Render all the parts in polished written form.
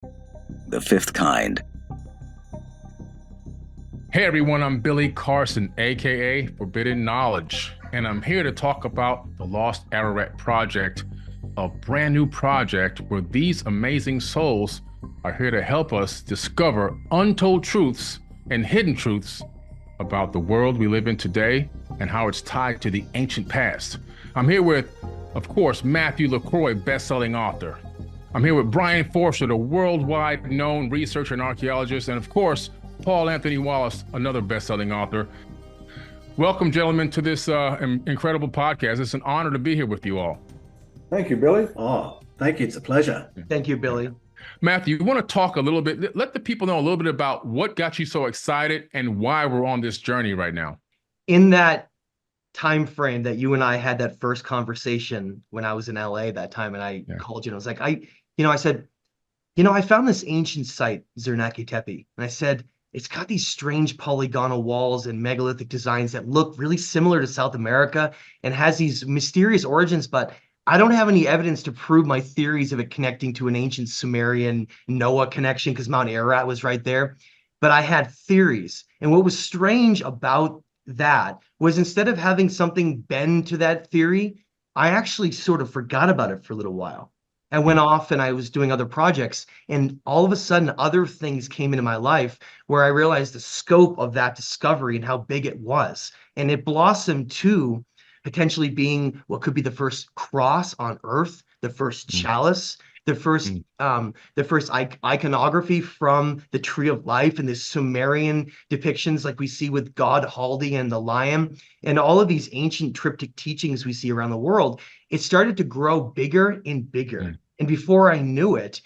The fifth kind. Hey everyone, I'm Billy Carson, aka Forbidden Knowledge, and I'm here to talk about the Lost Ararat Project, a brand new project where these amazing souls are here to help us discover untold truths and hidden truths about the world we live in today and how it's tied to the ancient past. I'm here with, of course, Matthew LaCroix, best-selling author. I'm here with Brien Foerster, the worldwide known researcher and archaeologist, and of course, Paul Anthony Wallis, another best-selling author. Welcome, gentlemen, to this incredible podcast. It's an honor to be here with you all. Thank you, Billy. Oh, thank you. It's a pleasure. Thank you, Billy. Matthew, you want to talk a little bit, let the people know a little bit about what got you so excited and why we're on this journey right now. In that time frame that you and I had that first conversation when I was in LA that time, and I called you and I was like, I said, I found this ancient site, Zernaki Tepe, and I said, it's got these strange polygonal walls and megalithic designs that look really similar to South America and has these mysterious origins, but I don't have any evidence to prove my theories of it connecting to an ancient Sumerian Noah connection because Mount Ararat was right there. But I had theories. And what was strange about that was instead of having something bend to that theory, I actually sort of forgot about it for a little while. I went off and I was doing other projects, and all of a sudden other things came into my life where I realized the scope of that discovery and how big it was. And it blossomed to potentially being what could be the first cross on Earth, the first chalice, the first iconography from the Tree of Life and the Sumerian depictions like we see with God Haldi and the lion, and all of these ancient triptych teachings we see around the world. It started to grow bigger and bigger. And before I knew it,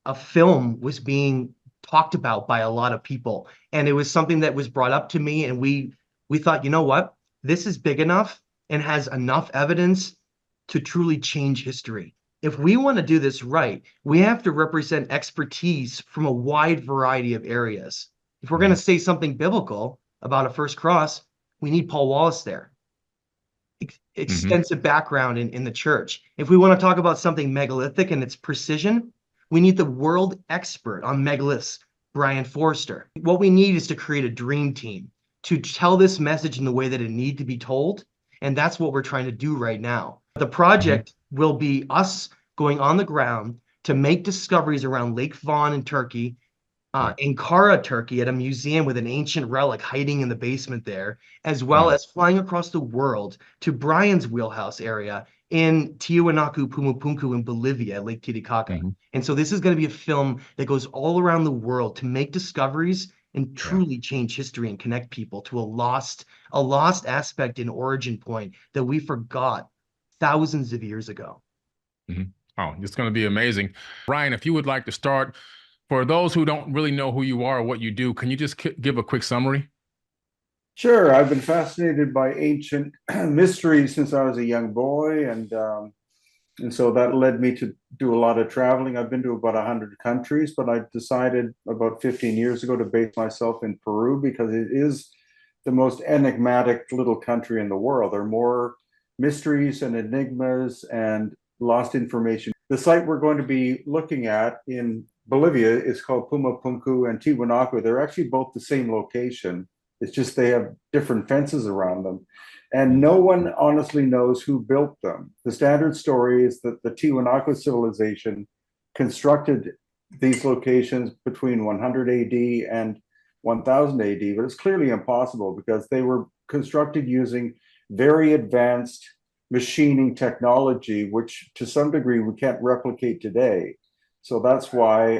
a film was being talked about by a lot of people. And it was something that was brought up to me. And we thought, you know what? This is big enough and has enough evidence to truly change history. If we want to do this right, we have to represent expertise from a wide variety of areas. If we're going to say something biblical about a first cross, we need Paul Wallis there. Extensive background in the church. If we want to talk about something megalithic and its precision, we need the world expert on megaliths, Brien Foerster. What we need is to create a dream team to tell this message in the way that it needs to be told. And that's what we're trying to do right now. The project will be us going on the ground to make discoveries around Lake Van in Turkey, Ankara, Turkey, at a museum with an ancient relic hiding in the basement there, as well as flying across the world to Brian's wheelhouse area in Tiwanaku, Puma Punku in Bolivia, Lake Titicaca. And so this is going to be a film that goes all around the world to make discoveries and truly change history and connect people to a lost aspect and origin point that we forgot thousands of years ago. Oh, it's going to be amazing. Brien, if you would like to start, for those who don't really know who you are or what you do, can you just give a quick summary? Sure. I've been fascinated by ancient mysteries since I was a young boy, and so that led me to do a lot of traveling. I've been to about 100 countries, but I decided about 15 years ago to base myself in Peru because it is the most enigmatic little country in the world. There are more mysteries and enigmas and lost information. The site we're going to be looking at in Bolivia is called Puma Punku and Tiwanaku. They're actually both the same location. It's just they have different fences around them. And no one honestly knows who built them. The standard story is that the Tiwanaku civilization constructed these locations between 100 AD and 1000 AD, but it's clearly impossible because they were constructed using very advanced machining technology, which to some degree we can't replicate today. So that's why,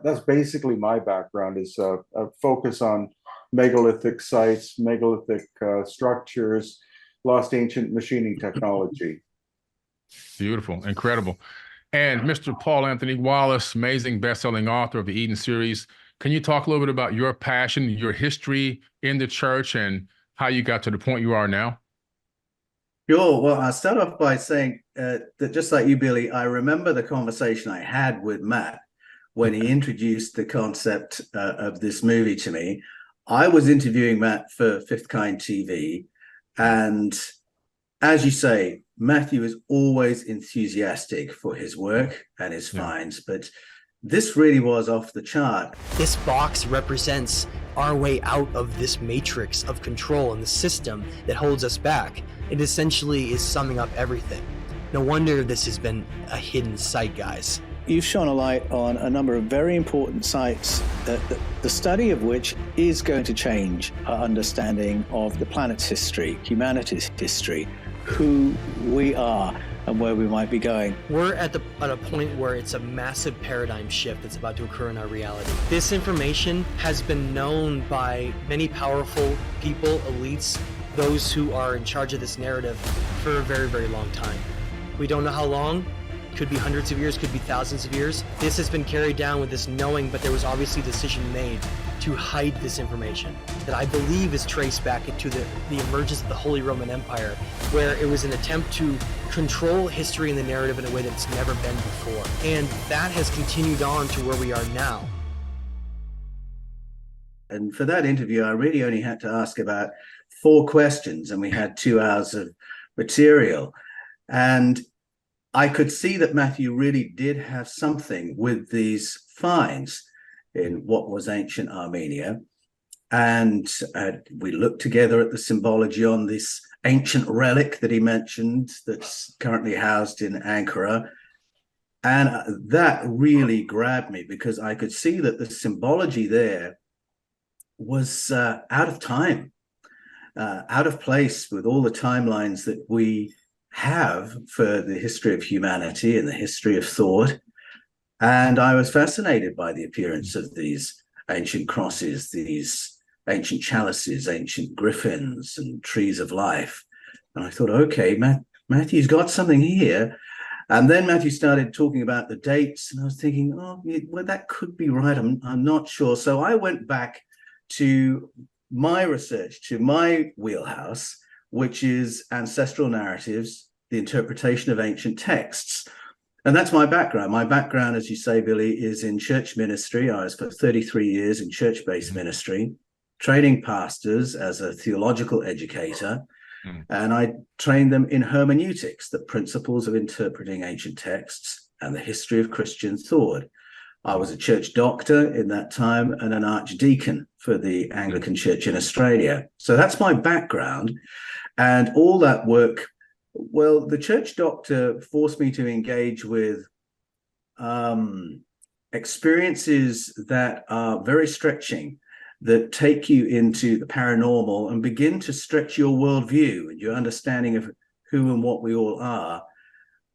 that's basically my background is a focus on megalithic sites, megalithic structures, lost ancient machining technology. Beautiful, incredible. And Mr. Paul Anthony Wallis, amazing best-selling author of the Eden series. Can you talk a little bit about your passion, your history in the church, and how you got to the point you are now? Sure. Well, I'll start off by saying that just like you, Billy, I remember the conversation I had with Matt when he introduced the concept of this movie to me. I was interviewing Matt for Fifth Kind TV, and as you say, Matthew is always enthusiastic for his work and his finds, but this really was off the chart. This box represents our way out of this matrix of control and the system that holds us back. It essentially is summing up everything. No wonder this has been a hidden site, guys. You've shone a light on a number of very important sites, the study of which is going to change our understanding of the planet's history, humanity's history, who we are, and where we might be going. We're at a point where it's a massive paradigm shift that's about to occur in our reality. This information has been known by many powerful people, elites, those who are in charge of this narrative for a very, very long time. We don't know how long. Could be hundreds of years, could be thousands of years. This has been carried down with this knowing, but there was obviously a decision made to hide this information that I believe is traced back into the emergence of the Holy Roman Empire, where it was an attempt to control history and the narrative in a way that it's never been before. And that has continued on to where we are now. And for that interview, I really only had to ask about 4 questions, and we had 2 hours of material. And I could see that Matthew really did have something with these finds in what was ancient Armenia. And we looked together at the symbology on this ancient relic that he mentioned that's currently housed in Ankara. And that really grabbed me, because I could see that the symbology there was out of time, out of place with all the timelines that we have for the history of humanity and the history of thought. And I was fascinated by the appearance of these ancient crosses, these ancient chalices, ancient griffins, and trees of life. And I thought, okay, Matthew's got something here. And then Matthew started talking about the dates, and I was thinking, oh, well, that could be right. I'm not sure. So I went back to my research, to my wheelhouse, which is ancestral narratives, the interpretation of ancient texts. And that's my background. My background, as you say, Billy, is in church ministry. I was for 33 years in church-based ministry, training pastors as a theological educator. And I trained them in hermeneutics, the principles of interpreting ancient texts and the history of Christian thought. I was a church doctor in that time and an archdeacon for the Anglican Church in Australia. So that's my background. And all that work, well, the church doctor forced me to engage with experiences that are very stretching, that take you into the paranormal and begin to stretch your worldview and your understanding of who and what we all are,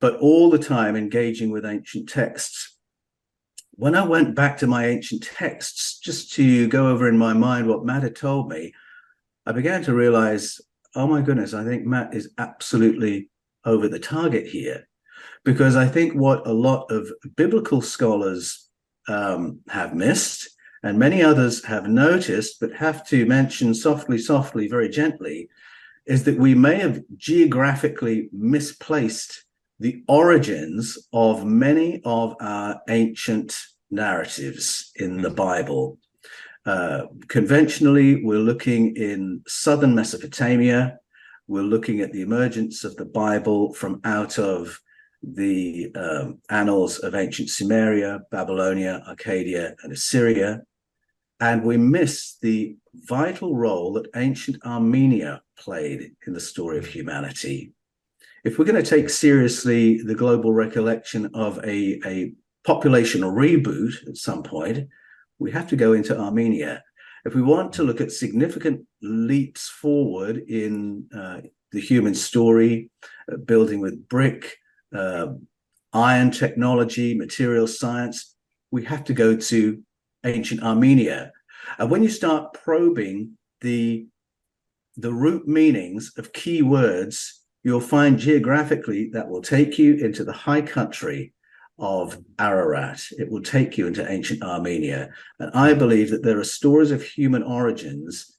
but all the time engaging with ancient texts. When I went back to my ancient texts, just to go over in my mind what Matt had told me, I began to realize, oh my goodness, I think Matt is absolutely over the target here. Because I think what a lot of biblical scholars have missed, and many others have noticed, but have to mention softly, very gently, is that we may have geographically misplaced the origins of many of our ancient narratives in the Bible. Conventionally, we're looking in southern Mesopotamia. We're looking at the emergence of the Bible from out of the annals of ancient Sumeria, Babylonia, Arcadia, and Assyria. And we miss the vital role that ancient Armenia played in the story of humanity. If we're going to take seriously the global recollection of a population reboot at some point, we have to go into Armenia. If we want to look at significant leaps forward in the human story, building with brick, iron technology, material science, we have to go to ancient Armenia. And when you start probing the root meanings of key words, you'll find geographically that will take you into the high country of Ararat. It will take you into ancient Armenia. And I believe that there are stories of human origins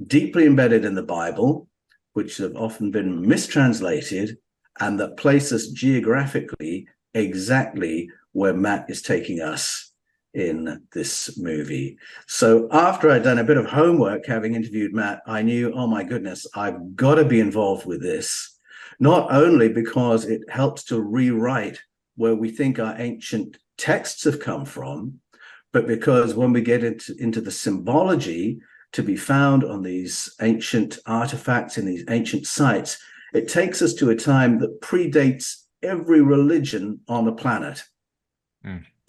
deeply embedded in the Bible, which have often been mistranslated, and that place us geographically exactly where Matt is taking us in this movie. So after I'd done a bit of homework, having interviewed Matt, I knew, oh my goodness, I've got to be involved with this, not only because it helps to rewrite where we think our ancient texts have come from, but because when we get into the symbology to be found on these ancient artifacts in these ancient sites, it takes us to a time that predates every religion on the planet,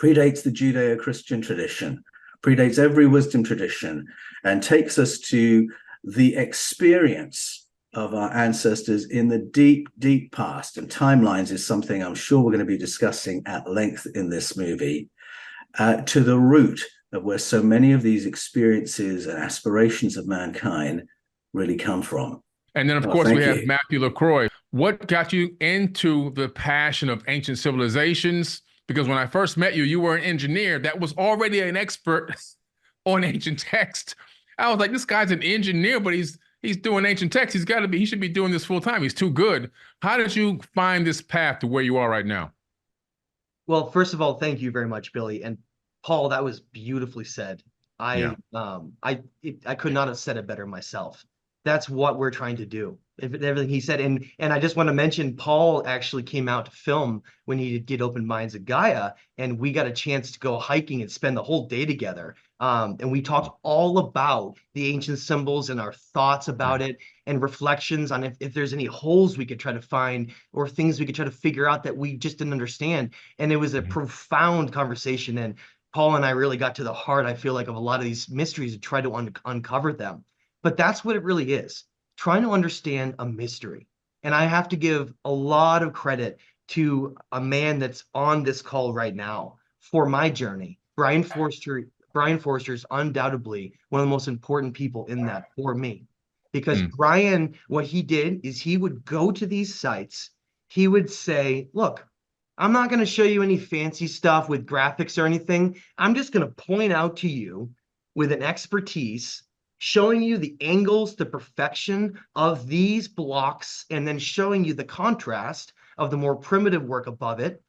predates the Judeo-Christian tradition, predates every wisdom tradition, and takes us to the experience of our ancestors in the deep, deep past. And timelines is something I'm sure we're going to be discussing at length in this movie, to the root of where so many of these experiences and aspirations of mankind really come from. And then, of course, we have Matthew LaCroix. What got you into the passion of ancient civilizations? Because when I first met you, you were an engineer that was already an expert on ancient text. I was like, this guy's an engineer, but he's doing ancient text. He should be doing this full time. He's too good. How did you find this path to where you are right now? Well, first of all, thank you very much, Billy. And Paul, that was beautifully said. I could not have said it better myself. That's what we're trying to do. Everything he said. And I just want to mention, Paul actually came out to film when he did Open Minds at Gaia, and we got a chance to go hiking and spend the whole day together. And we talked all about the ancient symbols and our thoughts about it, and reflections on if there's any holes we could try to find or things we could try to figure out that we just didn't understand. And it was a profound conversation. And Paul and I really got to the heart, I feel like, of a lot of these mysteries and try to uncover them. But that's what it really is, trying to understand a mystery. And I have to give a lot of credit to a man that's on this call right now for my journey. Brien Foerster is undoubtedly one of the most important people in that for me. Because Brien, what he did is he would go to these sites, he would say, look, I'm not going to show you any fancy stuff with graphics or anything. I'm just going to point out to you with an expertise, showing you the angles, the perfection of these blocks, and then showing you the contrast of the more primitive work above it.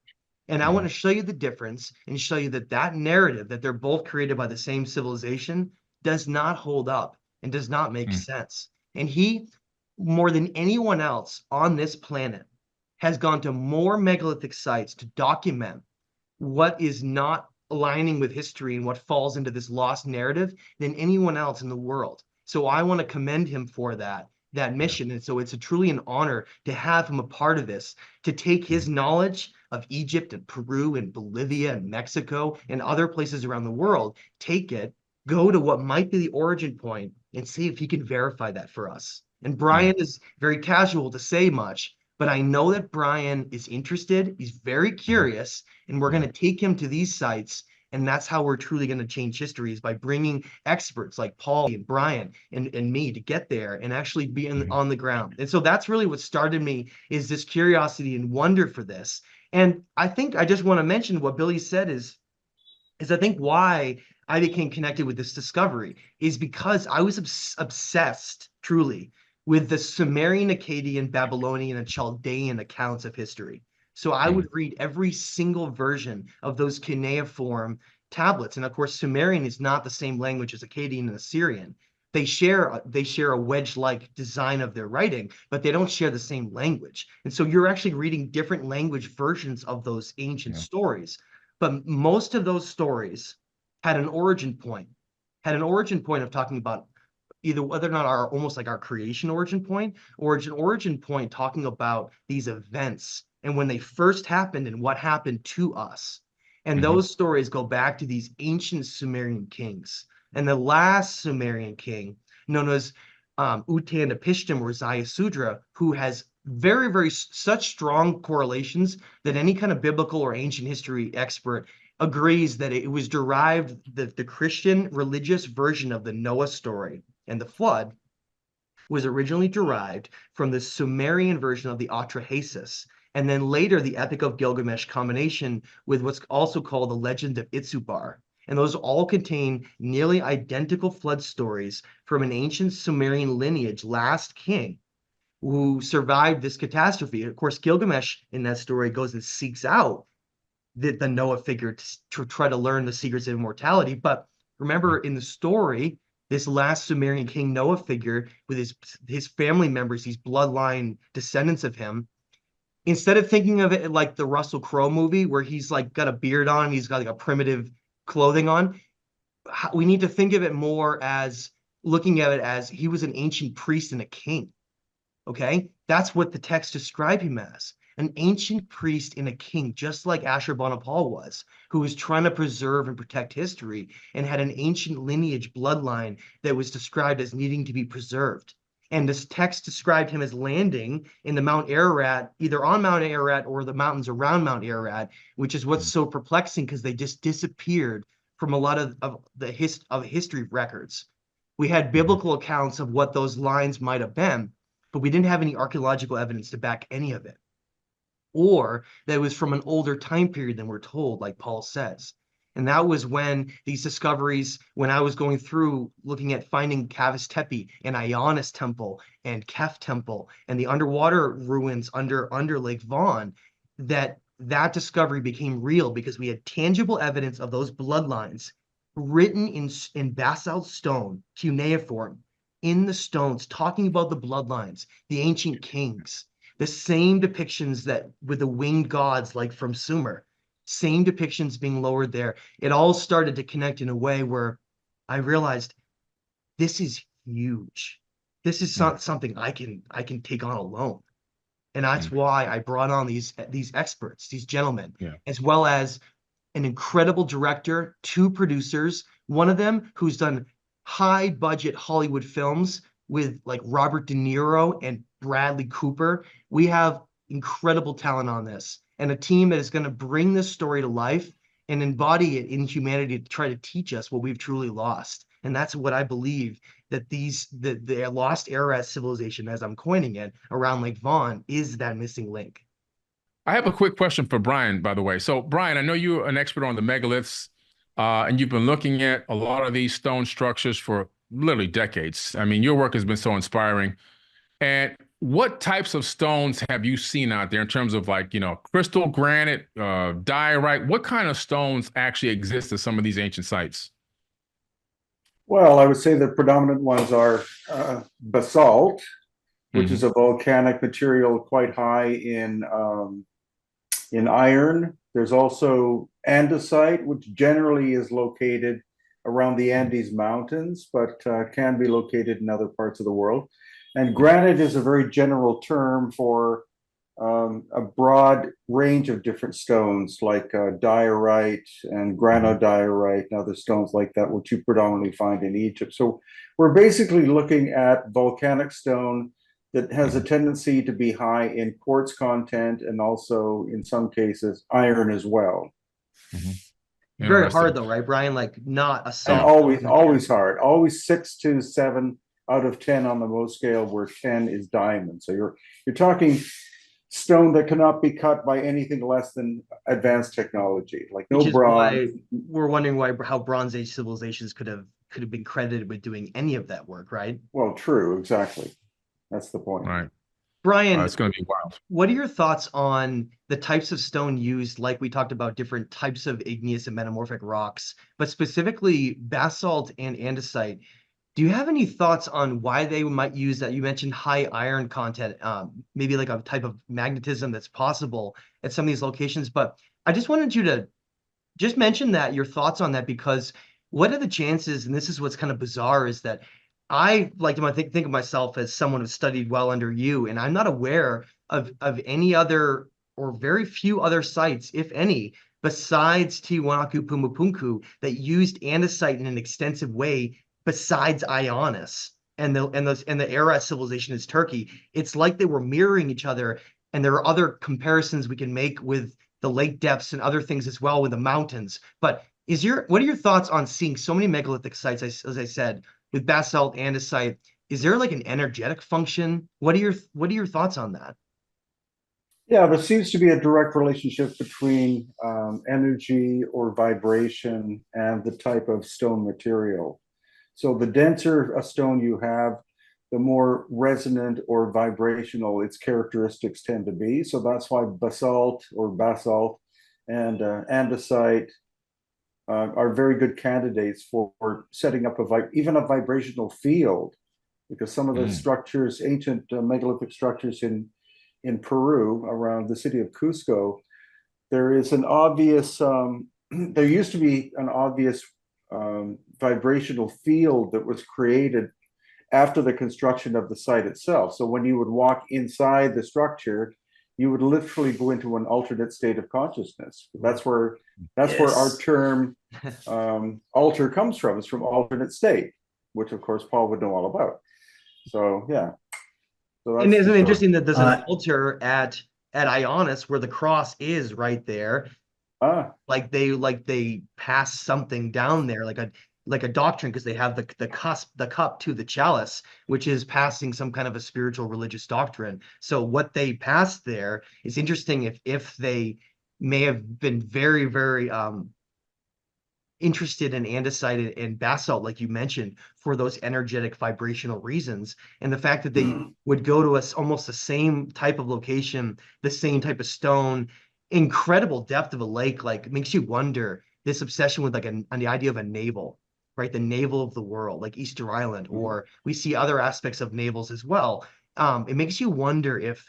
And I want to show you the difference and show you that narrative that they're both created by the same civilization does not hold up and does not make sense. And he, more than anyone else on this planet, has gone to more megalithic sites to document what is not aligning with history and what falls into this lost narrative than anyone else in the world. So I want to commend him for that mission. And so it's truly an honor to have him a part of this, to take his knowledge of Egypt and Peru and Bolivia and Mexico and other places around the world, take it, go to what might be the origin point and see if he can verify that for us. And Brien is very casual to say much, but I know that Brien is interested, he's very curious, and we're going to take him to these sites. And that's how we're truly going to change history, is by bringing experts like Paul and Brien and me to get there and actually be on the ground. And so that's really what started me, is this curiosity and wonder for this. And I think I just want to mention what Billy said is I think why I became connected with this discovery is because I was obsessed truly with the Sumerian, Akkadian, Babylonian, and Chaldean accounts of history. So I would read every single version of those cuneiform tablets. And of course, Sumerian is not the same language as Akkadian and Assyrian. They share a wedge-like design of their writing, but they don't share the same language. And so you're actually reading different language versions of those ancient stories. But most of those stories had an origin point of talking about either whether or not almost like our creation origin point, or an origin point talking about these events and when they first happened and what happened to us. And those stories go back to these ancient Sumerian kings. And the last Sumerian king, known as Utanapishtim or Zayasudra, who has very, very such strong correlations that any kind of biblical or ancient history expert agrees that it was derived, the Christian religious version of the Noah story and the flood was originally derived from the Sumerian version of the Atrahasis, and then later the Epic of Gilgamesh combination with what's also called the Legend of Itsubar. And those all contain nearly identical flood stories from an ancient Sumerian lineage, last king, who survived this catastrophe. Of course, Gilgamesh in that story goes and seeks out the Noah figure to try to learn the secrets of immortality. But remember, in the story, this last Sumerian king Noah figure with his family members, these bloodline descendants of him, instead of thinking of it like the Russell Crowe movie where he's like got a beard on, he's got like a primitive clothing on, we need to think of it more as looking at it as he was an ancient priest and a king. Okay, that's what the text described him as, an ancient priest and a king, just like Ashurbanipal was, who was trying to preserve and protect history and had an ancient lineage bloodline that was described as needing to be preserved. And this text described him as landing in the Mount Ararat, either on Mount Ararat or the mountains around Mount Ararat, which is what's so perplexing because they just disappeared from a lot of the history records. We had biblical accounts of what those lines might have been, but we didn't have any archaeological evidence to back any of it. Or that it was from an older time period than we're told, like Paul says. And that was when these discoveries, when I was going through looking at finding Kavis Tepe and Ionis Temple and Kef Temple and the underwater ruins under Lake Vaughan, that discovery became real because we had tangible evidence of those bloodlines written in basalt stone, cuneiform, in the stones, talking about the bloodlines, the ancient kings, the same depictions that with the winged gods like from Sumer, same depictions being lowered there. It all started to connect in a way where I realized this is huge. This is not something I can take on alone. And that's why I brought on these experts, these gentlemen, as well as an incredible director, 2 producers, one of them who's done high budget Hollywood films with like Robert De Niro and Bradley Cooper. We have incredible talent on this and a team that is going to bring this story to life and embody it in humanity to try to teach us what we've truly lost. And that's what I believe that the Lost Ararat Civilization, as I'm coining it, around Lake Vaughan is that missing link. I have a quick question for Brien, by the way. So, Brien, I know you're an expert on the megaliths, and you've been looking at a lot of these stone structures for literally decades. I mean, your work has been so inspiring. And what types of stones have you seen out there in terms of like, crystal, granite, diorite? What kind of stones actually exist at some of these ancient sites? Well, I would say the predominant ones are basalt, which is a volcanic material quite high in iron. There's also andesite, which generally is located around the Andes Mountains, but can be located in other parts of the world. And granite is a very general term for a broad range of different stones like diorite and granodiorite and other stones like that, which you predominantly find in Egypt. So we're basically looking at volcanic stone that has a tendency to be high in quartz content and also in some cases iron as well. Very hard though, right, Brien? Like not a soft. And always hard. Always 6 to 7 out of 10 on the Mohs scale, where 10 is diamond. So you're talking stone that cannot be cut by anything less than advanced technology, like no bronze. We're wondering how Bronze Age civilizations could have been credited with doing any of that work, right? Well, true, exactly. That's the point. Right. Brien, it's going to be wild. What are your thoughts on the types of stone used? Like we talked about different types of igneous and metamorphic rocks, but specifically basalt and andesite. Do you have any thoughts on why they might use that? You mentioned high iron content, maybe like a type of magnetism that's possible at some of these locations. But I just wanted you to just mention that, your thoughts on that, because what are the chances, and this is what's kind of bizarre, is that I like to think of myself as someone who studied well under you, and I'm not aware of any other or very few other sites, if any, besides Tiwanaku Puma Punku that used andesite in an extensive way besides Ionis and the Ararat civilization is Turkey. It's like they were mirroring each other, and there are other comparisons we can make with the lake depths and other things as well with the mountains. But what are your thoughts on seeing so many megalithic sites, as I said, with basalt, andesite? Is there like an energetic function? What are your thoughts on that? Yeah, there seems to be a direct relationship between energy or vibration and the type of stone material. So the denser a stone you have, the more resonant or vibrational its characteristics tend to be. So that's why basalt and andesite are very good candidates for setting up even a vibrational field, because some of the structures, ancient megalithic structures in in Peru, around the city of Cusco, there is an obvious, there used to be an obvious vibrational field that was created after the construction of the site itself. So when you would walk inside the structure, you would literally go into an alternate state of consciousness. That's where our term alter comes from. It's from alternate state, which of course Paul would know all about. So yeah. So and isn't it interesting that there's an altar at Ionis where the cross is right there? Like they pass something down there, like a doctrine, because they have the cup to the chalice, which is passing some kind of a spiritual religious doctrine. So what they passed there is interesting. If they may have been very, very interested in andesite and basalt, like you mentioned, for those energetic vibrational reasons, and the fact that they would go to us almost the same type of location, the same type of stone, incredible depth of a lake, like makes you wonder this obsession with on the idea of a navel, right? The navel of the world, like Easter Island, or we see other aspects of navels as well. It makes you wonder if,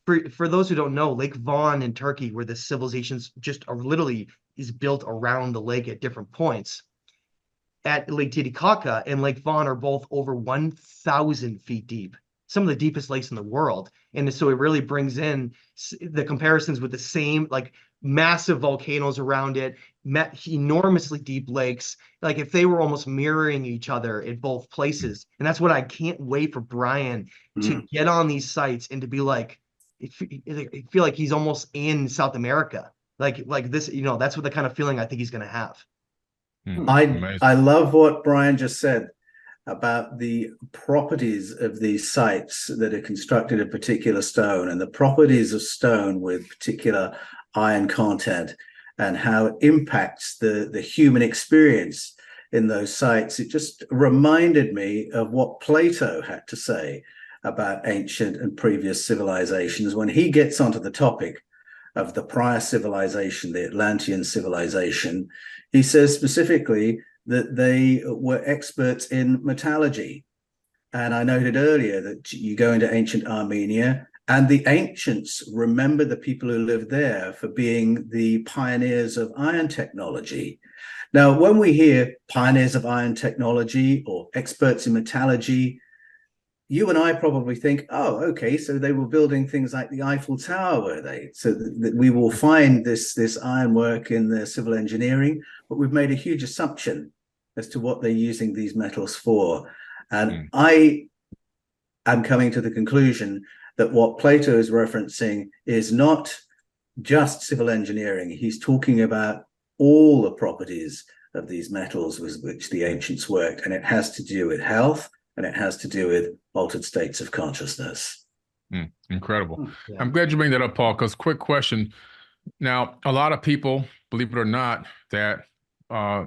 for those who don't know, Lake Van in Turkey, where the civilizations just are literally is built around the lake at different points, at Lake Titicaca and Lake Van are both over 1,000 feet deep, some of the deepest lakes in the world. And so it really brings in the comparisons with the same, like massive volcanoes around it, enormously deep lakes, like if they were almost mirroring each other in both places. And that's what I can't wait for Brien to get on these sites and to be like, I feel like he's almost in South America. Like this, that's what the kind of feeling I think he's going to have. I love what Brien just said about the properties of these sites that are constructed of particular stone, and the properties of stone with particular iron content, and how it impacts the human experience in those sites. It just reminded me of what Plato had to say about ancient and previous civilizations when he gets onto the topic of the prior civilization, the Atlantean civilization. He says specifically that they were experts in metallurgy. And I noted earlier that you go into ancient Armenia, and the ancients remember the people who lived there for being the pioneers of iron technology. Now, when we hear pioneers of iron technology or experts in metallurgy, you and I probably think, oh, okay, so they were building things like the Eiffel Tower, were they? So that we will find this ironwork in the civil engineering, but we've made a huge assumption as to what they're using these metals for. And I am coming to the conclusion that what Plato is referencing is not just civil engineering. He's talking about all the properties of these metals with which the ancients worked, and it has to do with health, and it has to do with altered states of consciousness. Incredible. Yeah. I'm glad you bring that up, Paul, because quick question. Now, a lot of people, believe it or not, that are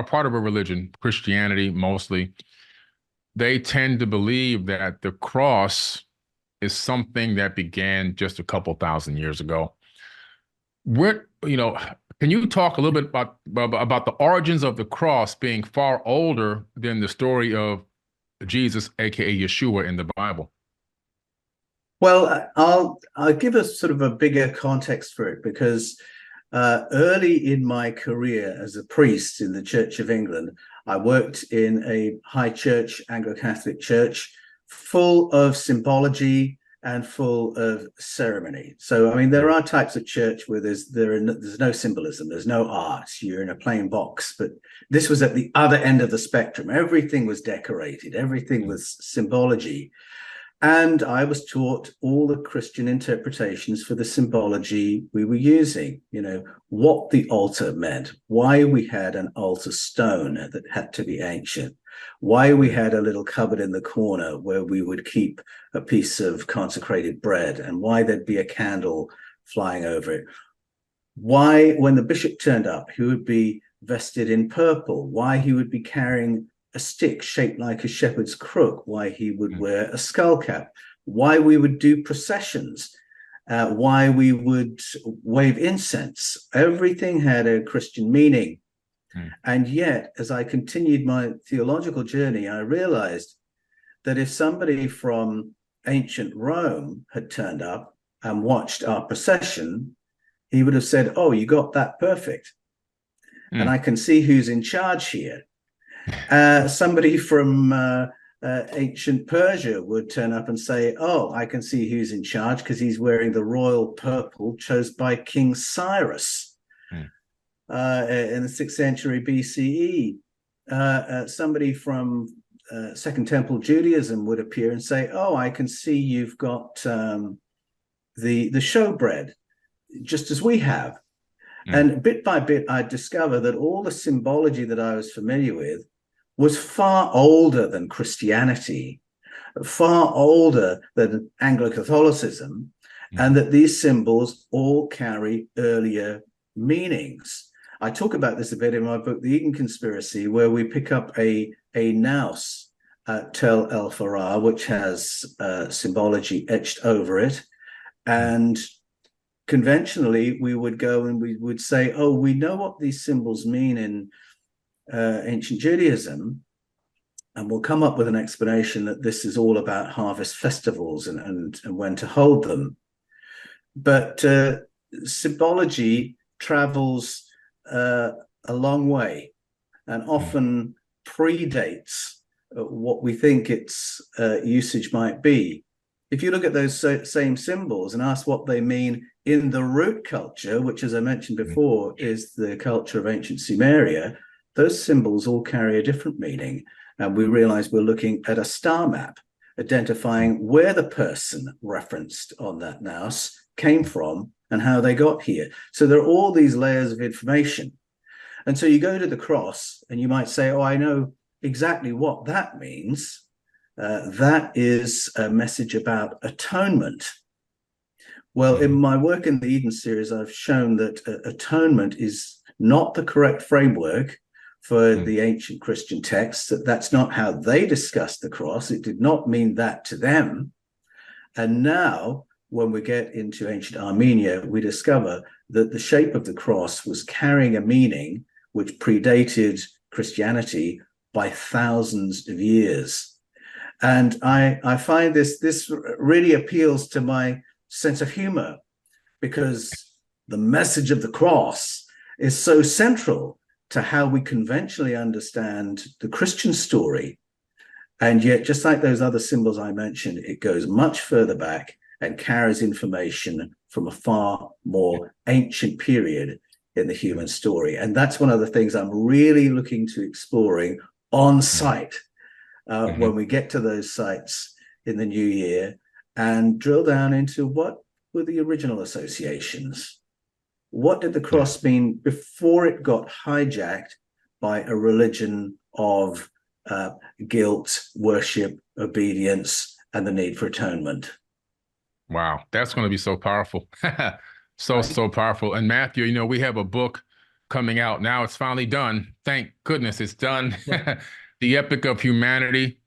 part of a religion, Christianity mostly, they tend to believe that the cross is something that began just a couple thousand years ago. Can you talk a little bit about the origins of the cross being far older than the story of Jesus, aka Yeshua, in the Bible? Well, I'll give us sort of a bigger context for it, because early in my career as a priest in the Church of England, I worked in a high church, Anglo-Catholic church, full of symbology and full of ceremony. So, I mean, there are types of church where there's no symbolism, there's no art, you're in a plain box. But this was at the other end of the spectrum. Everything was decorated, everything was symbology. And I was taught all the Christian interpretations for the symbology we were using, what the altar meant, why we had an altar stone that had to be ancient, why we had a little cupboard in the corner where we would keep a piece of consecrated bread, and why there'd be a candle flying over it, why when the bishop turned up, he would be vested in purple, why he would be carrying a stick shaped like a shepherd's crook, why he would wear a skull cap, why we would do processions, why we would wave incense. Everything had a Christian meaning. And yet, as I continued my theological journey, I realized that if somebody from ancient Rome had turned up and watched our procession, he would have said, "Oh, you got that perfect. And I can see who's in charge here." Somebody from ancient Persia would turn up and say, "Oh, I can see who's in charge because he's wearing the royal purple chosen by King Cyrus in the 6th century BCE." Somebody from Second Temple Judaism would appear and say, "Oh, I can see you've got the showbread, just as we have." And bit by bit, I discovered that all the symbology that I was familiar with was far older than Christianity, far older than Anglo-Catholicism, and that these symbols all carry earlier meanings. I talk about this a bit in my book, The Eden Conspiracy, where we pick up a nous at Tel El Farah, which has symbology etched over it. And conventionally, we would go and we would say, "Oh, we know what these symbols mean in ancient Judaism," and we'll come up with an explanation that this is all about harvest festivals and when to hold them. But symbology travels a long way and often predates what we think its usage might be. If you look at those same symbols and ask what they mean in the root culture, which, as I mentioned before, is the culture of ancient Sumeria, those symbols all carry a different meaning. And we realize we're looking at a star map, identifying where the person referenced on that nous came from and how they got here. So there are all these layers of information. And so you go to the cross and you might say, "Oh, I know exactly what that means. That is a message about atonement." Well, in my work in the Eden series, I've shown that atonement is not the correct framework for the ancient Christian texts, that's not how they discussed the cross. It did not mean that to them. And now, when we get into ancient Armenia, we discover that the shape of the cross was carrying a meaning which predated Christianity by thousands of years. And I find this really appeals to my sense of humor, because the message of the cross is so central to how we conventionally understand the Christian story. And yet, just like those other symbols I mentioned, it goes much further back and carries information from a far more ancient period in the human story. And that's one of the things I'm really looking to exploring on site when we get to those sites in the new year and drill down into what were the original associations. What did the cross mean before it got hijacked by a religion of guilt, worship, obedience, and the need for atonement? Wow, that's going to be so powerful. So powerful. And Matthew, you know, we have a book coming out now. It's finally done. Thank goodness it's done. The Epic of Humanity,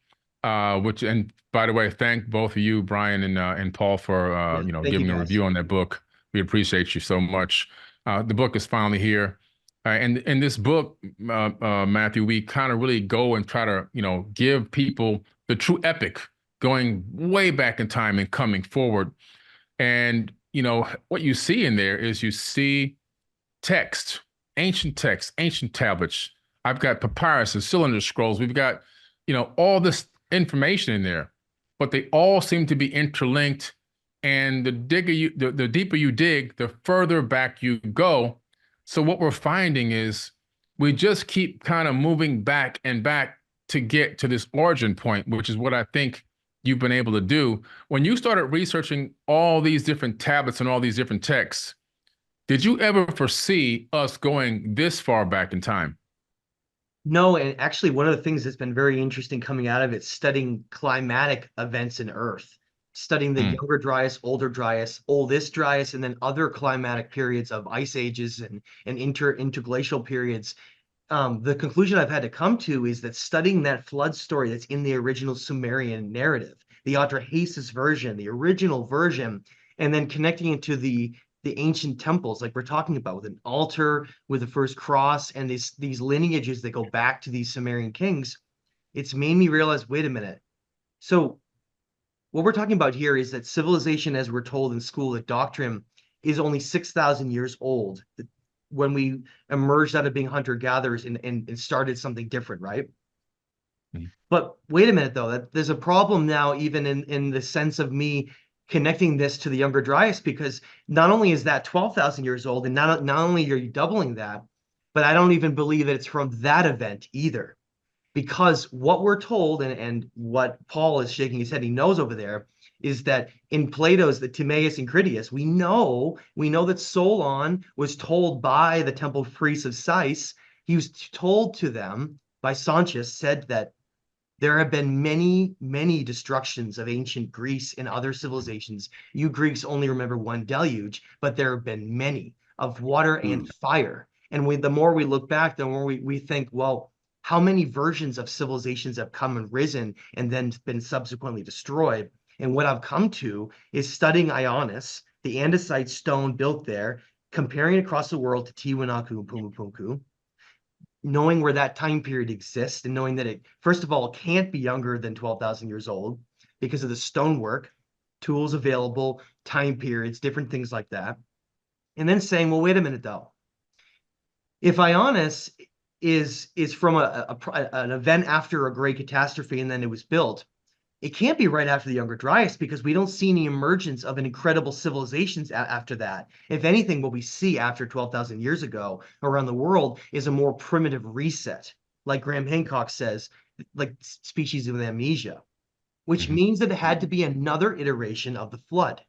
and by the way, thank both of you, Brien and Paul, for giving a review on that book. We appreciate you so much. The book is finally here. And in this book, Matthew, we kind of really go and try to, give people the true epic, going way back in time and coming forward. And, what you see in there is you see text, ancient tablets. I've got papyrus and cylinder scrolls. We've got, all this information in there, but they all seem to be interlinked. And the deeper you dig, the further back you go. So what we're finding is we just keep kind of moving back and back to get to this origin point, which is what I think you've been able to do. When you started researching all these different tablets and all these different texts, did you ever foresee us going this far back in time? No, and actually one of the things that's been very interesting coming out of it, studying climatic events in Earth, studying the younger Dryas, older Dryas, oldest Dryas, and then other climatic periods of ice ages and interglacial periods. The conclusion I've had to come to is that studying that flood story that's in the original Sumerian narrative, the Atrahasis version, the original version, and then connecting it to the ancient temples, like we're talking about, with an altar, with the first cross, and these lineages that go back to these Sumerian kings, it's made me realize, wait a minute. So what we're talking about here is that civilization, as we're told in school, the doctrine is only 6,000 years old when we emerged out of being hunter-gatherers and started something different, right? Mm-hmm. But wait a minute, though, there's a problem now, even in the sense of me connecting this to the Younger Dryas, because not only is that 12,000 years old, and not only are you doubling that, but I don't even believe that it's from that event either. Because what we're told, and what Paul is shaking his head, he knows over there, is that in Plato's the Timaeus and Critias, we know that Solon was told by the temple priests of Sais, he was told to them by Sanchez, said that there have been many, many destructions of ancient Greece and other civilizations. You Greeks only remember one deluge, but there have been many of water and fire. And the more we look back, the more we think, well, how many versions of civilizations have come and risen and then been subsequently destroyed? And what I've come to is studying Ionis, the andesite stone built there, comparing it across the world to Tiwanaku and Puma Punku, knowing where that time period exists and knowing that it, first of all, can't be younger than 12,000 years old because of the stonework, tools available, time periods, different things like that. And then saying, well, wait a minute, though. If Ionis is from an event after a great catastrophe and then it was built, it can't be right after the Younger Dryas because we don't see any emergence of an incredible civilizations after that. If anything, what we see after 12,000 years ago around the world is a more primitive reset, like Graham Hancock says, like species of amnesia, which means that it had to be another iteration of the flood,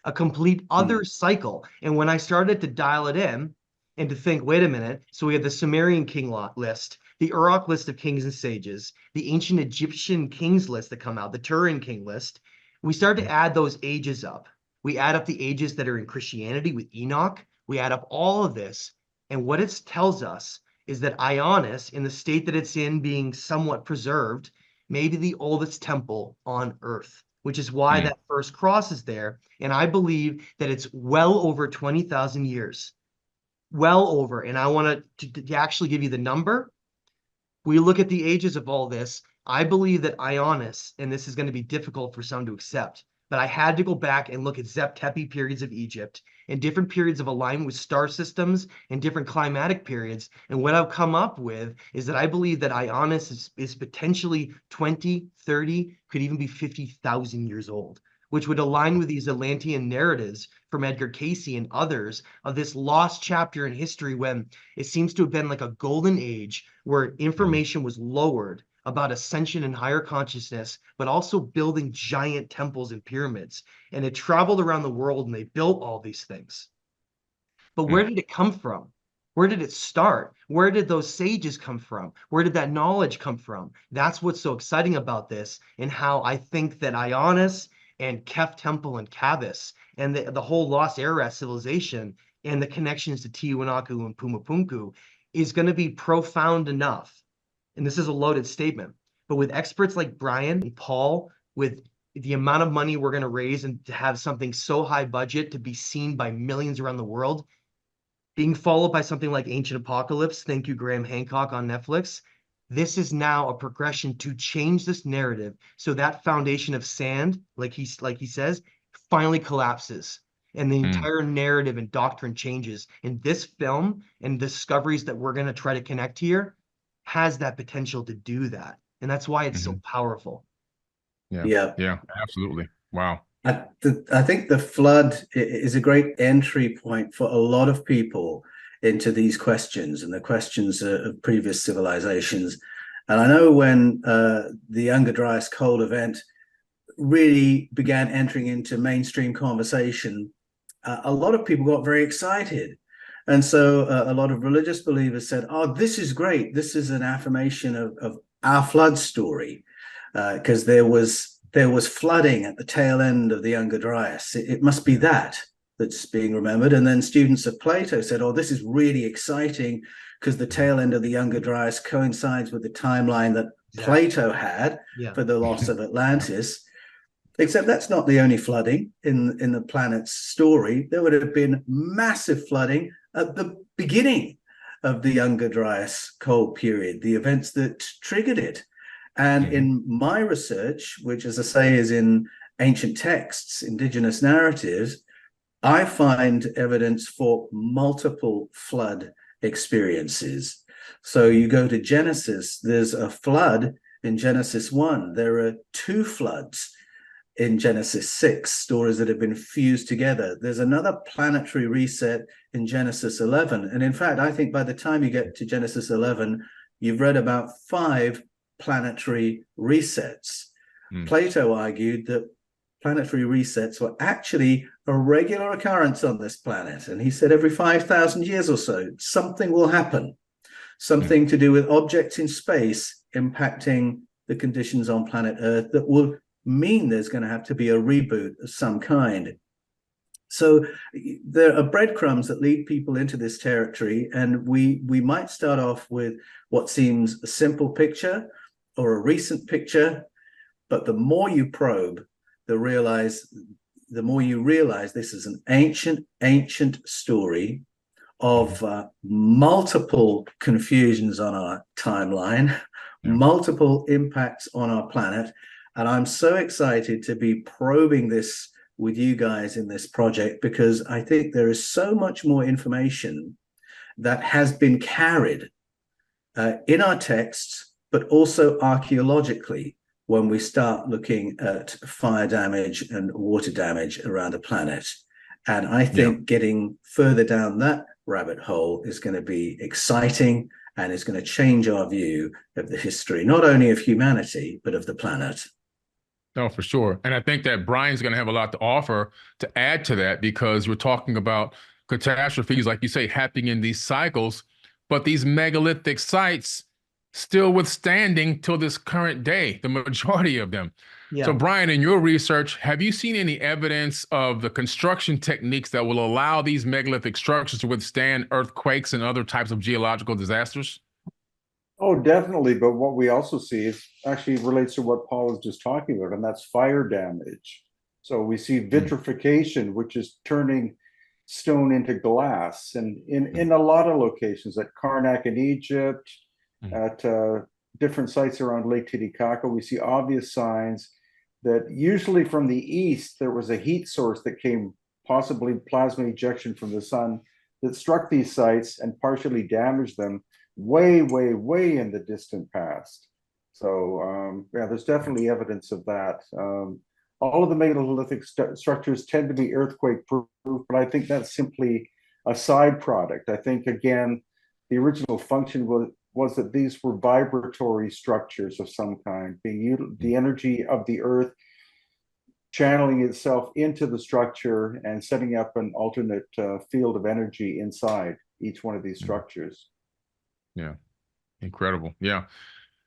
a complete other cycle. And when I started to dial it in and to think, wait a minute, so we had the Sumerian king list, the Uruk list of kings and sages, the ancient Egyptian kings list that come out, the Turin king list. We start to add those ages up. We add up the ages that are in Christianity with Enoch. We add up all of this. And what it tells us is that Ionis, in the state that it's in, being somewhat preserved, may be the oldest temple on earth, which is why that first cross is there. And I believe that it's well over 20,000 years. Well over. And I want to actually give you the number. We look at the ages of all this. I believe that Ionis, and this is going to be difficult for some to accept, but I had to go back and look at Zep-Tepi periods of Egypt and different periods of alignment with star systems and different climatic periods. And what I've come up with is that I believe that Ionis is potentially 20, 30, could even be 50,000 years old, which would align with these Atlantean narratives from Edgar Cayce and others of this lost chapter in history when it seems to have been like a golden age where information was lowered about ascension and higher consciousness, but also building giant temples and pyramids. And it traveled around the world and they built all these things. But where did it come from? Where did it start? Where did those sages come from? Where did that knowledge come from? That's what's so exciting about this, and how I think that Ionis and Kef Temple and Kabis and the whole Lost Ararat civilization and the connections to Tiwanaku and Puma Punku is going to be profound enough. And this is a loaded statement, but with experts like Brien and Paul, with the amount of money we're going to raise and to have something so high budget to be seen by millions around the world, being followed by something like Ancient Apocalypse, thank you, Graham Hancock on Netflix, this is now a progression to change this narrative so that foundation of sand, like he says, finally collapses and the entire narrative and doctrine changes. And this film and discoveries that we're going to try to connect here has that potential to do that. And that's why it's so powerful. Yeah, absolutely. Wow. I think the flood is a great entry point for a lot of people into these questions and the questions of previous civilizations. And I know when the Younger Dryas cold event really began entering into mainstream conversation, a lot of people got very excited. And so a lot of religious believers said, oh, this is great. This is an affirmation of our flood story, because there was flooding at the tail end of the Younger Dryas. It must be that's being remembered. And then students of Plato said, oh, this is really exciting because the tail end of the Younger Dryas coincides with the timeline that Plato had for the loss of Atlantis. Except that's not the only flooding in the planet's story. There would have been massive flooding at the beginning of the Younger Dryas cold period, the events that triggered it. And in my research, which, as I say, is in ancient texts, indigenous narratives, I find evidence for multiple flood experiences. So you go to Genesis, there's a flood in Genesis 1. There are 2 floods in Genesis 6, stories that have been fused together. There's another planetary reset in Genesis 11. And in fact, I think by the time you get to Genesis 11, you've read about 5 planetary resets. Plato argued that planetary resets were actually a regular occurrence on this planet. And he said every 5,000 years or so, something will happen, something to do with objects in space impacting the conditions on planet Earth that will mean there's going to have to be a reboot of some kind. So there are breadcrumbs that lead people into this territory, and we might start off with what seems a simple picture or a recent picture, but the more you probe, the more you realize this is an ancient story of multiple confusions on our timeline, multiple impacts on our planet. And I'm so excited to be probing this with you guys in this project, because I think there is so much more information that has been carried in our texts, but also archaeologically, when we start looking at fire damage and water damage around the planet. And I think getting further down that rabbit hole is going to be exciting, and is going to change our view of the history, not only of humanity, but of the planet. No, for sure. And I think that Brian's going to have a lot to offer to add to that, because we're talking about catastrophes, like you say, happening in these cycles, but these megalithic sites still withstanding till this current day, the majority of them. Yeah. So Brian, in your research, have you seen any evidence of the construction techniques that will allow these megalithic structures to withstand earthquakes and other types of geological disasters? Oh, definitely. But what we also see is actually relates to what Paul was just talking about, and that's fire damage. So we see vitrification, which is turning stone into glass. And in a lot of locations, at Karnak in Egypt, at different sites around Lake Titicaca, we see obvious signs that usually from the east, there was a heat source that came, possibly plasma ejection from the sun, that struck these sites and partially damaged them way in the distant past. So yeah, there's definitely evidence of that. All of the megalithic structures tend to be earthquake proof, but I think that's simply a side product. I think, again, the original function was that these were vibratory structures of some kind, being the energy of the earth channeling itself into the structure and setting up an alternate field of energy inside each one of these structures. Yeah, incredible. Yeah,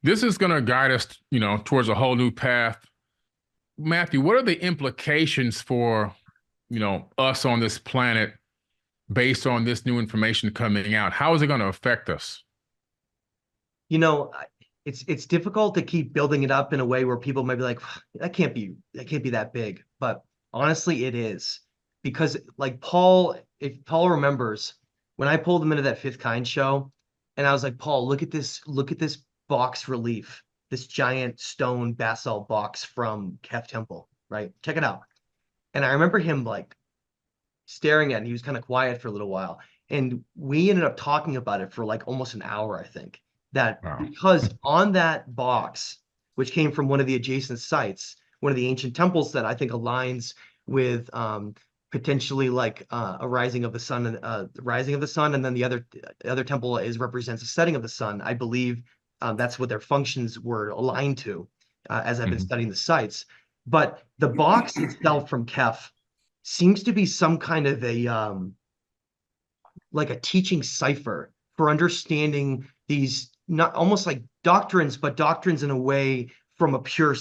this is going to guide us, towards a whole new path. Matthew, what are the implications for, us on this planet based on this new information coming out? How is it going to affect us? It's difficult to keep building it up in a way where people might be like, that can't be that big. But honestly, it is. Because like if Paul remembers, when I pulled him into that Fifth Kind show, and I was like, Paul, look at this box relief, this giant stone basalt box from Kef Temple, right? Check it out. And I remember him like staring at it, and he was kind of quiet for a little while. And we ended up talking about it for like almost an hour, I think. Because on that box, which came from one of the adjacent sites, one of the ancient temples that I think aligns with potentially like a rising of the sun, and then the other temple represents a setting of the sun. I believe that's what their functions were aligned to, as I've been studying the sites. But the box itself from Kef seems to be some kind of like a teaching cipher for understanding these, not almost like doctrines, but doctrines in a way from a pure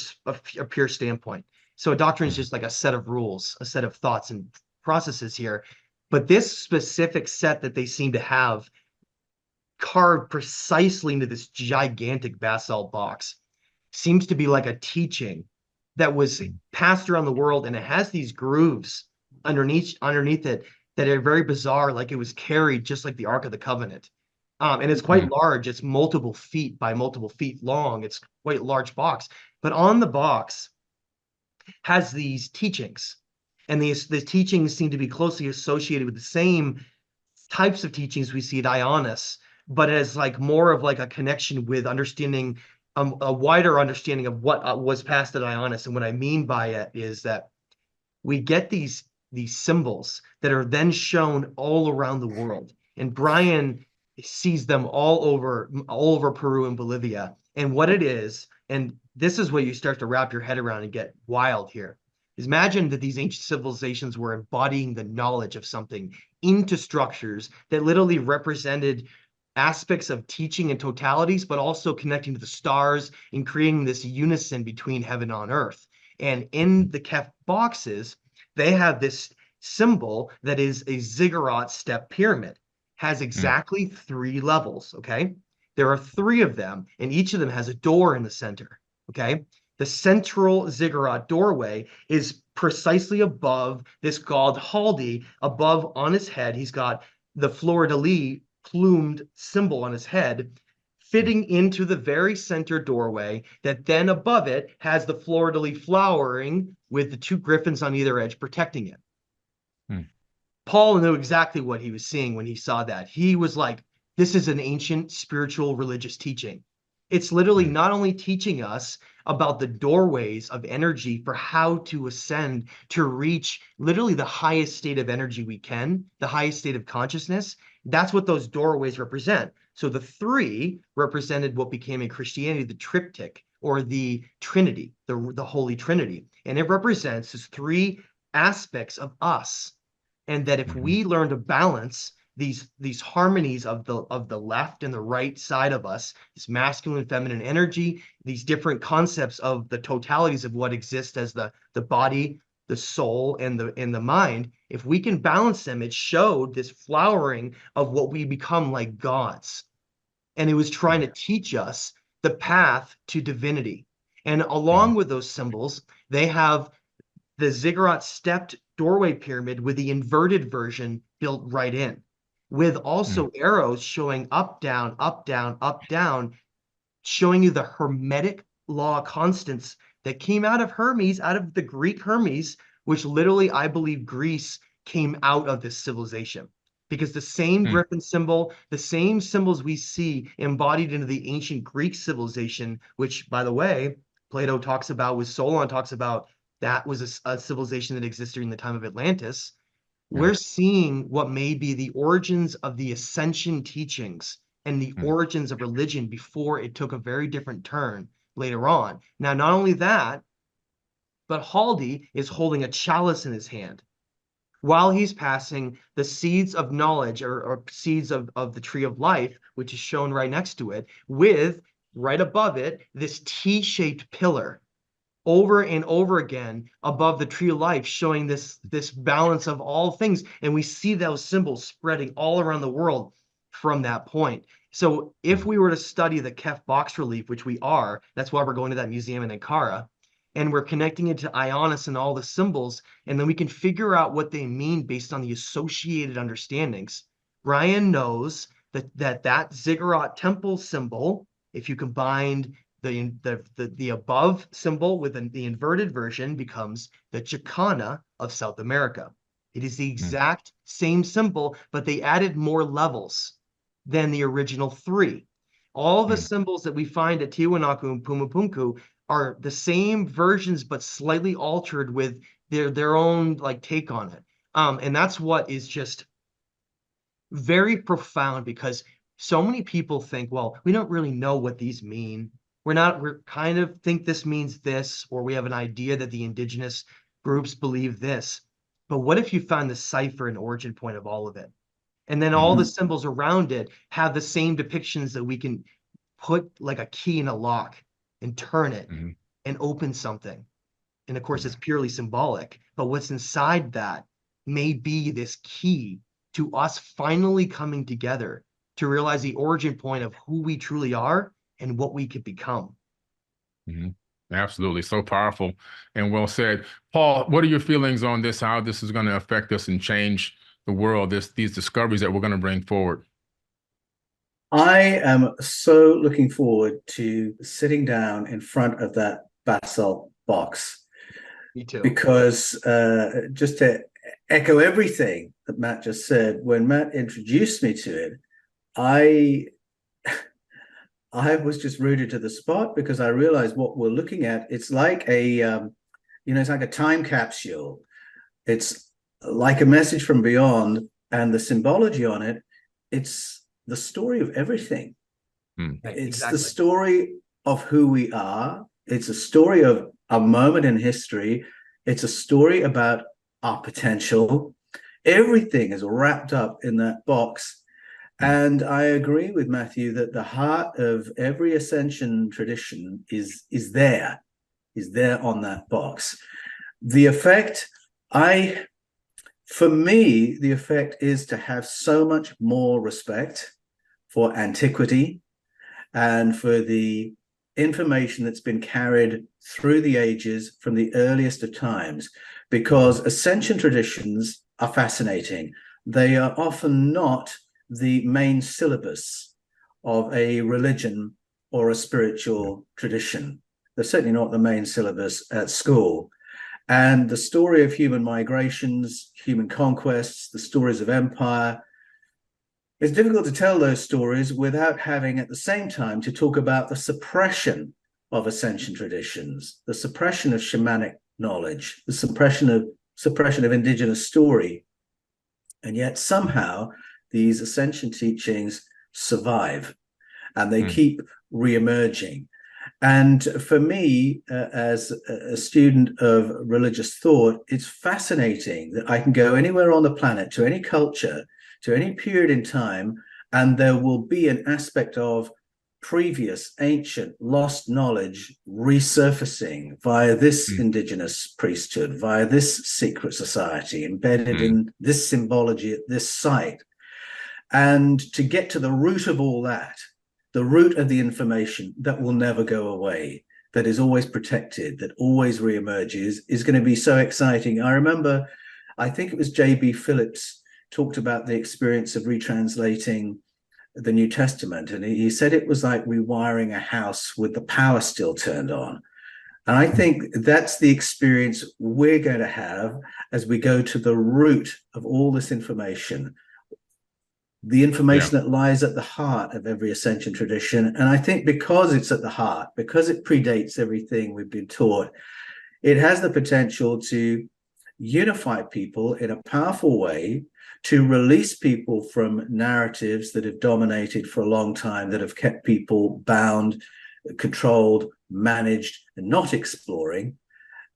standpoint. So a doctrine is just like a set of rules, a set of thoughts and processes here. But this specific set that they seem to have carved precisely into this gigantic basalt box seems to be like a teaching that was passed around the world, and it has these grooves underneath it that are very bizarre, like it was carried just like the Ark of the Covenant. And it's quite large. It's multiple feet by multiple feet long. It's quite a large box. But on the box, has these teachings. And the teachings seem to be closely associated with the same types of teachings we see at Ionis, but as like more of like a connection with understanding, a wider understanding of what was passed at Ionis. And what I mean by it is that we get these symbols that are then shown all around the world. And Brien sees them all over Peru and Bolivia. And what it is, and this is what you start to wrap your head around and get wild here, is imagine that these ancient civilizations were embodying the knowledge of something into structures that literally represented aspects of teaching and totalities, but also connecting to the stars and creating this unison between heaven and earth. And in the Kef boxes, they have this symbol that is a ziggurat step pyramid, has exactly 3 levels, okay? There are 3 of them, and each of them has a door in the center, okay? The central ziggurat doorway is precisely above this god Haldi. Above on his head, he's got the fleur-de-lis plumed symbol on his head, fitting into the very center doorway that then above it has the fleur-de-lis flowering with the 2 griffins on either edge protecting it. Paul knew exactly what he was seeing when he saw that. He was like, this is an ancient spiritual religious teaching. It's literally not only teaching us about the doorways of energy for how to ascend to reach literally the highest state of energy we can, the highest state of consciousness. That's what those doorways represent. So the 3 represented what became in Christianity the triptych, or the Trinity, the Holy Trinity. And it represents these 3 aspects of us. And that if we learn to balance these harmonies of the left and the right side of us, this masculine, feminine energy, these different concepts of the totalities of what exists as the body, the soul, and the mind, if we can balance them, it showed this flowering of what we become like gods. And it was trying to teach us the path to divinity. And along with those symbols, they have the ziggurat stepped doorway pyramid with the inverted version built right in, with also arrows showing up, down, up, down, up, down, showing you the hermetic law constants that came out of Hermes, out of the Greek Hermes, which literally, I believe Greece came out of this civilization. Because the same griffin symbol, the same symbols we see embodied into the ancient Greek civilization, which, by the way, Plato talks about, with Solon talks about, that was a civilization that existed during the time of Atlantis. We're seeing what may be the origins of the ascension teachings and the origins of religion before it took a very different turn later on. Now, not only that, but Haldi is holding a chalice in his hand while he's passing the seeds of knowledge, or seeds of the tree of life, which is shown right next to it, with, right above it, this T-shaped pillar over and over again above the tree of life, showing this balance of all things. And we see those symbols spreading all around the world from that point. So if we were to study the Kef box relief, which we are, that's why we're going to that museum in Ankara, and we're connecting it to Ionis and all the symbols, and then we can figure out what they mean based on the associated understandings. Brien knows that ziggurat temple symbol, if you combine the above symbol with the inverted version, becomes the Chicana of South America. It is the exact same symbol, but they added more levels than the original 3. All the symbols that we find at Tiwanaku and Puma Punku are the same versions, but slightly altered with their own like take on it. And that's what is just very profound, because so many people think, well, we don't really know what these mean. We're kind of think this means this, or we have an idea that the indigenous groups believe this. But what if you found the cipher and origin point of all of it? And then all the symbols around it have the same depictions that we can put like a key in a lock and turn it and open something. And of course, it's purely symbolic. But what's inside that may be this key to us finally coming together to realize the origin point of who we truly are and what we could become. Absolutely. So powerful and well said. Paul, what are your feelings on this, how this is going to affect us and change the world, these discoveries that we're going to bring forward? I am so looking forward to sitting down in front of that basalt box Me too. because just to echo everything that Matt just said, when Matt introduced me to it, I was just rooted to the spot, because I realized what we're looking at. It's like it's like a time capsule. It's like a message from beyond, and the symbology on it, it's the story of everything. It's the story of who we are. It's a story of a moment in history. It's a story about our potential. Everything is wrapped up in that box. And I agree with Matthew that the heart of every ascension tradition is there on that box. The effect, for me, the effect is to have so much more respect for antiquity and for the information that's been carried through the ages from the earliest of times, because ascension traditions are fascinating. They are often not the main syllabus of a religion or a spiritual tradition. They're certainly not the main syllabus at school. And the story of human migrations, human conquests, the stories of empire, it's difficult to tell those stories without having at the same time to talk about the suppression of ascension traditions, the suppression of shamanic knowledge, the suppression of indigenous story. And yet somehow these ascension teachings survive, and they keep re-emerging. And for me, as a student of religious thought, it's fascinating that I can go anywhere on the planet, to any culture, to any period in time, and there will be an aspect of previous, ancient, lost knowledge resurfacing via this indigenous priesthood, via this secret society, embedded in this symbology at this site. And to get to the root of all that, the root of the information that will never go away, that is always protected, that always reemerges, is going to be so exciting. I remember, I think it was J.B. Phillips talked about the experience of retranslating the New Testament. And he said it was like rewiring a house with the power still turned on. And I think that's the experience we're going to have as we go to the root of all this information, the information that lies at the heart of every ascension tradition. And I think because it's at the heart, because it predates everything we've been taught, it has the potential to unify people in a powerful way, to release people from narratives that have dominated for a long time, that have kept people bound, controlled, managed, and not exploring,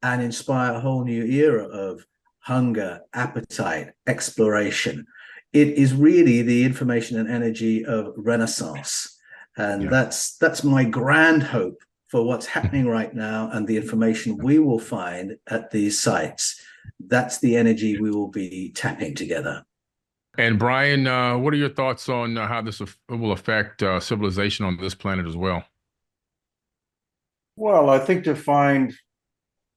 and inspire a whole new era of hunger, appetite, exploration. It is really the information and energy of Renaissance. And that's my grand hope for what's happening right now, and the information we will find at these sites. That's the energy we will be tapping together. And Brien, what are your thoughts on how this will affect civilization on this planet as well? Well, I think to find,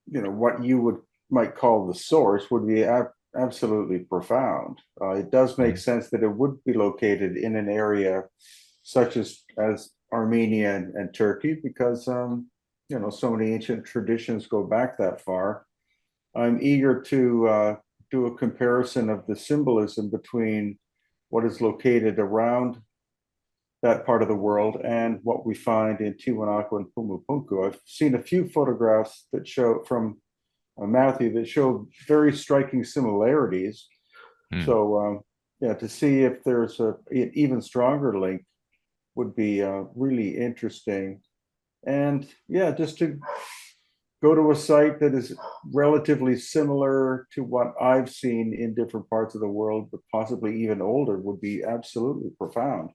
what you might call the source would be absolutely profound. It does make sense that it would be located in an area such as Armenia and Turkey, because so many ancient traditions go back that far. I'm eager to do a comparison of the symbolism between what is located around that part of the world and what we find in Tiwanaku and Puma Punku. I've seen a few photographs that show from Matthew that show very striking similarities. So to see if there's an even stronger link would be really interesting. And just to go to a site that is relatively similar to what I've seen in different parts of the world, but possibly even older, would be absolutely profound.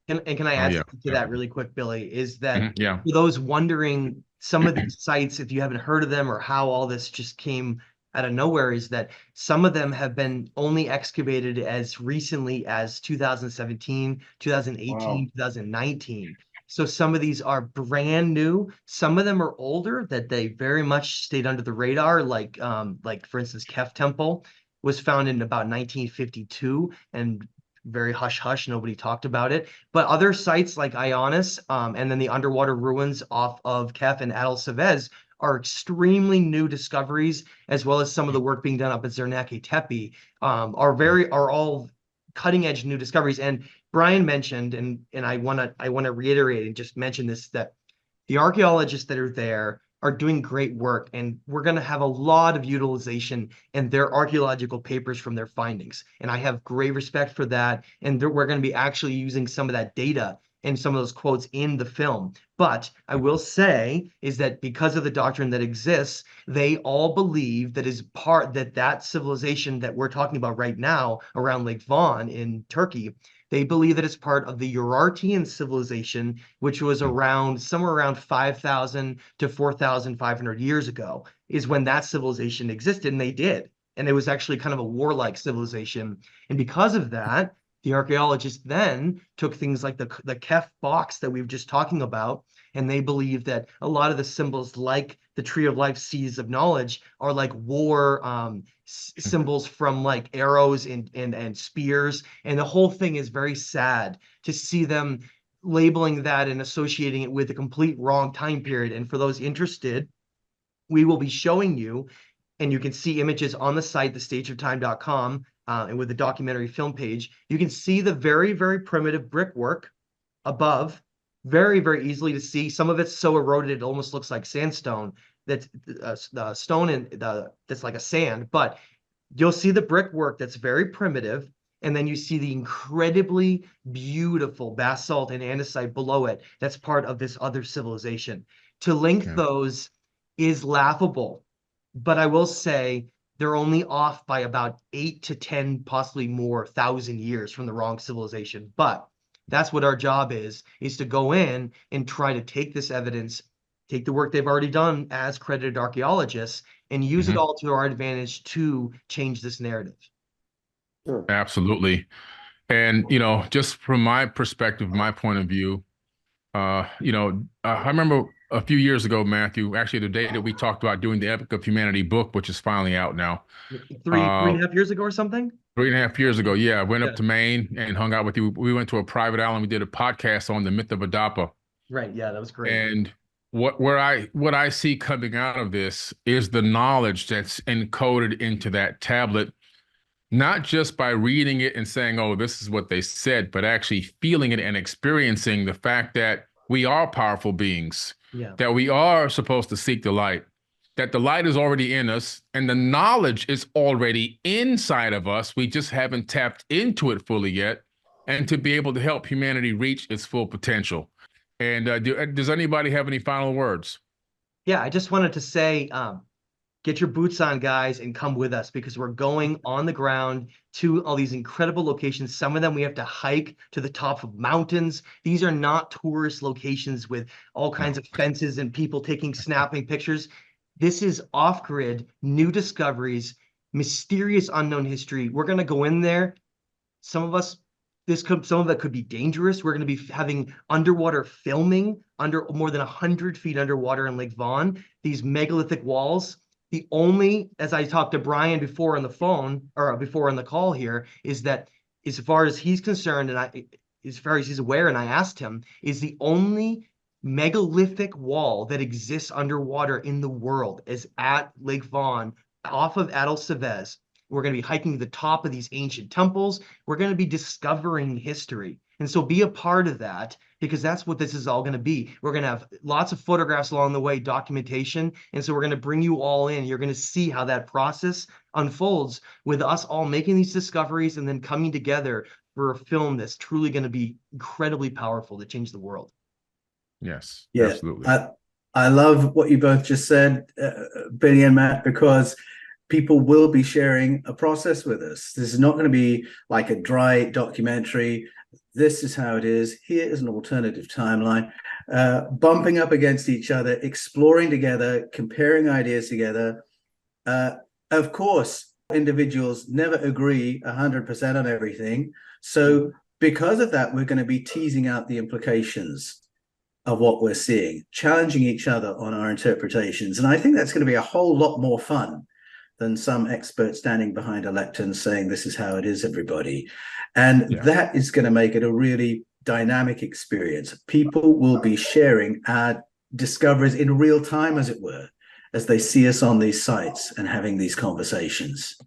And can I add something to that really quick, Billy? Is that for those wondering, some of these sites, if you haven't heard of them or how all this just came out of nowhere, is that some of them have been only excavated as recently as 2017, 2018, 2019. So some of these are brand new. Some of them are older, that they very much stayed under the radar. Like for instance, Kef Temple was found in about 1952 and very hush hush. Nobody talked about it. But other sites like Ionis and then the underwater ruins off of Kef and Adel Savez are extremely new discoveries, as well as some of the work being done up at Zernike Tepe, are all cutting edge new discoveries. And Brien mentioned, and I want to reiterate and just mention this, that the archaeologists that are there are doing great work, and we're going to have a lot of utilization in their archaeological papers from their findings. And I have great respect for that. And we're going to be actually using some of that data and some of those quotes in the film. But I will say is that because of the doctrine that exists, they all believe that civilization that we're talking about right now around Lake Van in Turkey, they believe that it's part of the Urartian civilization, which was somewhere around 5,000 to 4,500 years ago, is when that civilization existed, and they did. And it was actually kind of a warlike civilization. And because of that, the archaeologists then took things like the Kef box that we were just talking about, and they believe that a lot of the symbols, like the Tree of Life, Seeds of Knowledge, are like war symbols from like arrows and spears. And the whole thing is very sad to see them labeling that and associating it with a complete wrong time period. And for those interested, we will be showing you, and you can see images on the site, thestageoftime.com, and with the documentary film page, you can see the very, very primitive brickwork above, very, very easily to see. Some of it's so eroded it almost looks like sandstone. That's the stone that's like a sand, but you'll see the brickwork that's very primitive, and then you see the incredibly beautiful basalt and andesite below it. That's part of this other civilization. To link those is laughable, but I will say they're only off by about 8 to 10, possibly more, 1,000 years from the wrong civilization. But that's what our job is to go in and try to take this evidence, take the work they've already done as credited archaeologists, and use it all to our advantage to change this narrative. Sure. Absolutely. And, just from my perspective, my point of view, I remember a few years ago, Matthew, actually the day that we talked about doing the Epic of Humanity book, which is finally out now. Three and a half years ago or something? 3.5 years ago. Yeah. I went up to Maine and hung out with you. We went to a private island. We did a podcast on the myth of Adapa. Right. Yeah, that was great. And what I see coming out of this is the knowledge that's encoded into that tablet, not just by reading it and saying, oh, this is what they said, but actually feeling it and experiencing the fact that we are powerful beings, that we are supposed to seek the light, that the light is already in us and the knowledge is already inside of us. We just haven't tapped into it fully yet, and to be able to help humanity reach its full potential. And does anybody have any final words? Yeah, I just wanted to say, get your boots on, guys, and come with us, because we're going on the ground to all these incredible locations. Some of them we have to hike to the top of mountains. These are not tourist locations with all kinds of fences and people snapping pictures. This is off-grid, new discoveries, mysterious unknown history. We're going to go in there. Some of it could be dangerous. We're going to be having underwater filming under more than 100 feet underwater in Lake Van. These megalithic walls. The only, as I talked to Brien before on the phone, or before on the call here, is that as far as he's concerned, and as far as he's aware, and I asked him, is the only megalithic wall that exists underwater in the world is at Lake Van, off of Adel Savez. We're going to be hiking to the top of these ancient temples. We're going to be discovering history. And so be a part of that, because that's what this is all going to be. We're going to have lots of photographs along the way, documentation. And so we're going to bring you all in. You're going to see how that process unfolds with us all making these discoveries and then coming together for a film that's truly going to be incredibly powerful to change the world. Yes, yeah, absolutely. I love what you both just said, Billy and Matt, because people will be sharing a process with us. This is not going to be like a dry documentary. This is how it is. Here is an alternative timeline, bumping up against each other, exploring together, comparing ideas together. Of course, individuals never agree 100% on everything. So because of that, we're going to be teasing out the implications of what we're seeing, challenging each other on our interpretations. And I think that's going to be a whole lot more fun than some expert standing behind a lectern saying, this is how it is, everybody. And that is going to make it a really dynamic experience. People will be sharing our discoveries in real time, as it were. as they see us on these sites and having these conversations.